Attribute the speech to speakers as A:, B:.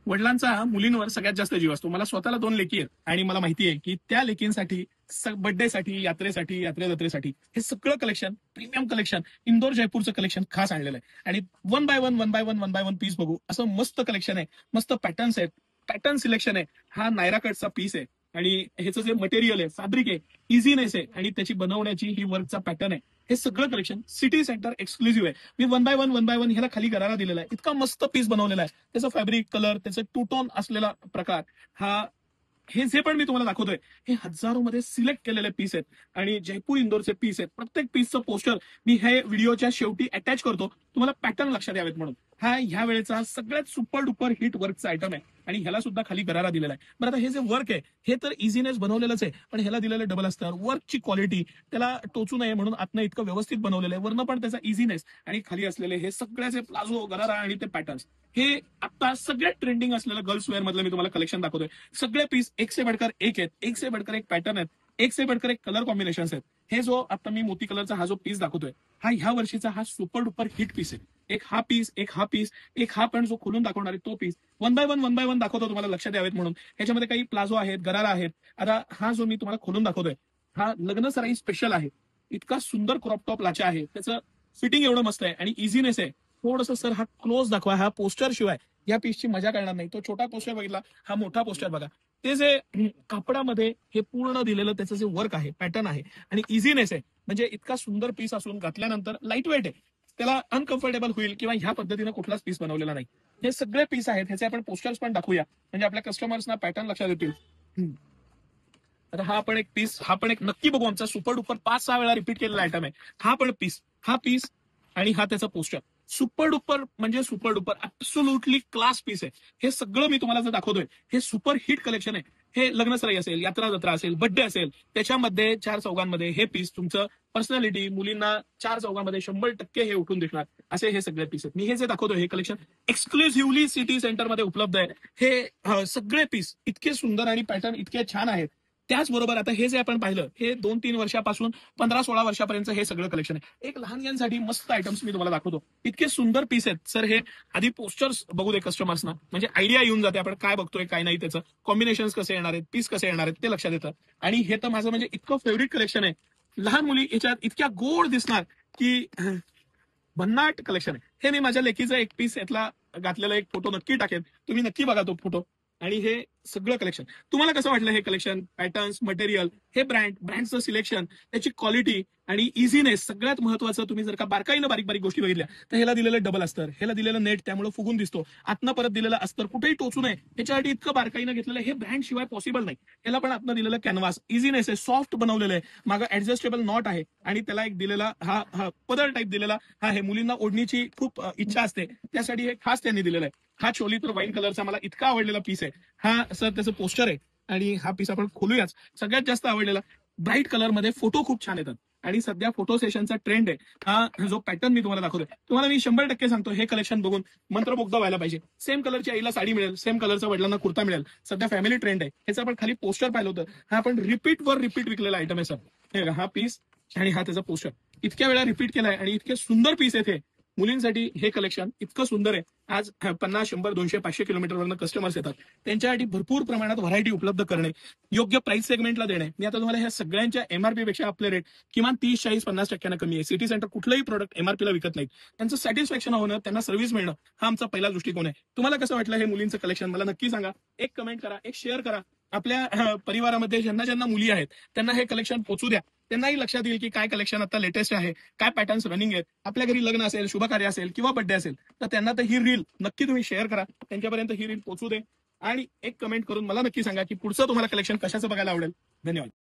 A: वडिलांचा मुलींवर सगळ्यात जास्त जीव असतो. मला स्वतःला 2 लेकी आहेत आणि मला माहिती आहे की त्या लेकींसाठी बर्थडेसाठी, यात्रेसाठी, यात्रेजत्रेसाठी हे सगळं कलेक्शन, प्रीमियम कलेक्शन, इंदोर जयपूरचं कलेक्शन खास आणलेलं आहे. आणि वन बाय वन पीस बघू असं मस्त कलेक्शन आहे, मस्त पॅटर्न्स आहेत, पॅटर्न सिलेक्शन आहे. हा नायरा कटचा पीस आहे आणि ह्याचं जे मटेरियल आहे, फॅब्रिक आहे, इझीनेस आहे आणि त्याची बनवण्याची ही वर्कचा पॅटर्न आहे. हे सगळं कलेक्शन सिटी सेंटर एक्सक्लुझिव्ह आहे. मी वन बाय वन ह्याला खाली गरारा दिलेला आहे. इतका मस्त पीस बनवलेला आहे. त्याचं फॅब्रिक, कलर, त्याचं टू टोन असलेला प्रकार, हे जे पण मी तुम्हाला दाखवतोय हे हजारो मध्ये सिलेक्ट केलेले पीस आहेत आणि जयपूर इंदोरचे पीस आहेत. प्रत्येक पीसचं पोस्टर मी हे व्हिडिओच्या शेवटी अटॅच करतो, तुम्हाला पॅटर्न लक्षात यावेत म्हणून. हा ह्या वेळेचा सगळ्यात सुपर डुपर हिट वर्कचा आयटम आहे आणि ह्याला सुद्धा खाली गरारा दिलेला आहे. बरं, आता हे जे वर्क आहे हे तर इझीनेस बनवलेलंच आहे, पण ह्याला दिलेलं डबल अस्तर, वर्कची क्वालिटी त्याला टोचू नये म्हणून आतनं इतकं व्यवस्थित बनवलेलं आहे. वरनं पण त्याचा इझीनेस आणि खाली असलेले हे सगळ्याचे प्लाझो, गरारा आणि ते पॅटर्न्स, हे आता सगळ्यात ट्रेंडिंग असलेलं गर्ल्स वेअर मधलं मी तुम्हाला कलेक्शन दाखवतोय. सगळे पीस एक से बढ़कर एक आहेत, एक से बढ़कर एक पॅटर्न आहेत, एक से बढ़कर एक कलर कॉम्बिनेशन आहेत. हे जो आता मी मोती कलरचा हा जो पीस दाखवतोय हा ह्या वर्षीचा हा सुपर डुपर हिट पीस आहे. एक हा पीस, एक हा पीस, एक हा पण जो खोलून दाखवणार आहे तो पीस. वन बाय वन दाखवतो तुम्हाला लक्षात यावेत म्हणून. ह्याच्यामध्ये काही प्लाझो आहेत, गरारा आहेत. आता हा जो मी तुम्हाला खोलून दाखवतोय हा लग्न सराई स्पेशल आहे. इतका सुंदर क्रॉप टॉप लाचा आहे, त्याचं फिटिंग एवढं मस्त आहे आणि इझीनेस आहे. थोडंसं सर हा क्लोज दाखवा, हा पोस्टर शिवाय या पीसची मजा करणार नाही. तो छोटा पोस्टर बघितला, हा मोठा पोस्टर बघा. ते जे कापडामध्ये हे पूर्ण दिलेलं त्याचं जे वर्क आहे, पॅटर्न आहे आणि इझीनेस आहे, म्हणजे इतका सुंदर पीस असून घातल्यानंतर लाईट वेट आहे, त्याला अनकम्फर्टेबल होईल किंवा ह्या पद्धतीने कुठलाच पीस बनवलेला नाही. हे सगळे पीस आहेत, ह्याचे आपण पोस्टर्स पण दाखवूया म्हणजे आपल्या कस्टमर्सना पॅटर्न लक्षात येतील. आता हा पण एक पीस, हा पण एक नक्की बघू, आमचा सुपर डुपर 5-6 वेळा रिपीट केलेला आयटम आहे. हा पण पीस, हा पीस आणि हा त्याचा पोस्टर सुपर डुपर म्हणजे super duper absolutely class piece आहे. हे सगळं मी तुम्हाला जर दाखवतोय हे सुपर हिट कलेक्शन आहे. हे लग्नसराई असेल, यात्रा जत्रा असेल, बड्डे असेल, त्याच्यामध्ये 4 चौघांमध्ये हे पीस तुमचं पर्सनॅलिटी, मुलींना 4 चौघांमध्ये 100% हे उठून दिसणार असे हे सगळे पीस आहेत. मी हे जे दाखवतोय हे कलेक्शन एक्सक्लुझिव्हली सिटी सेंटरमध्ये उपलब्ध आहे. हे सगळे पीस इतके सुंदर आणि पॅटर्न इतके छान आहेत. त्याचबरोबर आता हे जे आपण पाहिलं हे 2-3 वर्षापासून 15-16 वर्षापर्यंत हे सगळं कलेक्शन आहे. एक लहान यांसाठी मस्त आयटम्स मी तुम्हाला दाखवतो. इतके सुंदर पीस आहेत सर. हे आधी पोस्टर्स बघू दे कस्टमर्सना, म्हणजे आयडिया येऊन जाते आपण काय बघतोय काय नाही, त्याचं कॉम्बिनेशन कसे येणार आहेत, पीस कसे येणार आहेत ते लक्षात येतं. आणि हे तर माझं म्हणजे इतकं फेवरेट कलेक्शन आहे. लहान मुली याच्यात इतक्या गोड दिसणार की भन्नाट कलेक्शन आहे. हे मी माझ्या लेकीचा एक पीस यातला घातलेला एक फोटो नक्की टाकेन, तुम्ही नक्की बघा तो फोटो. आणि हे सगळं कलेक्शन तुम्हाला कसं वाटलं? हे कलेक्शन, पॅटर्न्स, मटेरियल, हे ब्रँडचं सिलेक्शन, त्याची क्वालिटी आणि इझीनेस, सगळ्यात महत्वाचं तुम्ही जर का बारकाईनं बारीक बारीक गोष्टी बघितल्या तर ह्याला दिलेलं डबल अस्तर, ह्याला दिलेलं नेट त्यामुळे फुगून दिसतो, आतनं परत दिलेलं अस्तर कुठेही टोचू नये ह्याच्यासाठी इतकं बारकाईनं घेतलेलं हे ब्रँड शिवाय पॉसिबल नाही. ह्याला पण आतनं दिलेलं कॅनव्हास, इझीनेस आहे, सॉफ्ट बनवलेलं आहे, मागं ऍडजस्टेबल नॉट आहे आणि त्याला एक दिलेला हा पदर टाईप दिलेला हा आहे. मुलींना ओढणीची खूप इच्छा असते त्यासाठी हे खास त्यांनी दिलेलं आहे. हा चोली तर वाईन कलरचा मला इतका आवडलेला पीस आहे. हा सर त्याचं पोस्टर आहे आणि हा पीस आपण खोलूयाच. सगळ्यात जास्त आवडलेला ब्राईट कलर मध्ये फोटो खूप छान येतात आणि सध्या फोटो सेशनचा ट्रेंड आहे. हा जो पॅटर्न मी तुम्हाला दाखवतोय तुम्हाला मी 100% सांगतो हे कलेक्शन बघून मंत्रमुग्ध व्हायला पाहिजे. सेम कलरची आईला साडी मिळेल, सेम कलरचा वडिलांना कुर्ता मिळेल. सध्या फॅमिली ट्रेंड आहे. ह्याचं आपण खाली पोस्टर पाहिलं होतं. हा आपण रिपीट विकलेला आयटम आहे सर. हा पीस आणि हा त्याचा पोस्टर इतक्या वेळा रिपीट केलाय आणि इतके सुंदर पीस आहेत हे. मुलींसाठी हे कलेक्शन इतकं सुंदर आहे. आज 50, 100, 200, 500 किलोमीटरवरनं कस्टमर्स येतात, त्यांच्यासाठी भरपूर प्रमाणात व्हरायटी उपलब्ध करणे, योग्य प्राइस सेगमेंटला देणे. मी आता तुम्हाला ह्या सगळ्यांच्या एमआरपी पेक्षा आपले रेट किमान 30, 40, 50% कमी आहे. सिटी सेंटर कुठलंही प्रोडक्ट एमआरपीला विकत नाही. त्यांचं सॅटिस्फॅक्शन होणं, त्यांना सर्व्हिस मिळणं हा आमचा पहिला दृष्टिकोन आहे. तुम्हाला कसं वाटलं हे मुलींचं कलेक्शन मला नक्की सांगा. एक कमेंट करा, एक शेअर करा. आपल्या परिवारामध्ये ज्यांना मुली आहेत त्यांना हे कलेक्शन पोचू द्या. त्यांनाही लक्षात येईल की काय कलेक्शन आता लेटेस्ट आहे, काय पॅटर्न्स रनिंग आहेत. आपल्या घरी लग्न असेल, शुभकार्य असेल किंवा बर्थडे असेल तर त्यांना तर ही रील नक्की तुम्ही शेअर करा, त्यांच्यापर्यंत ही रील पोचू दे आणि एक कमेंट करून मला नक्की सांगा की पुढचं तुम्हाला कलेक्शन कशाचं बघायला आवडेल. धन्यवाद.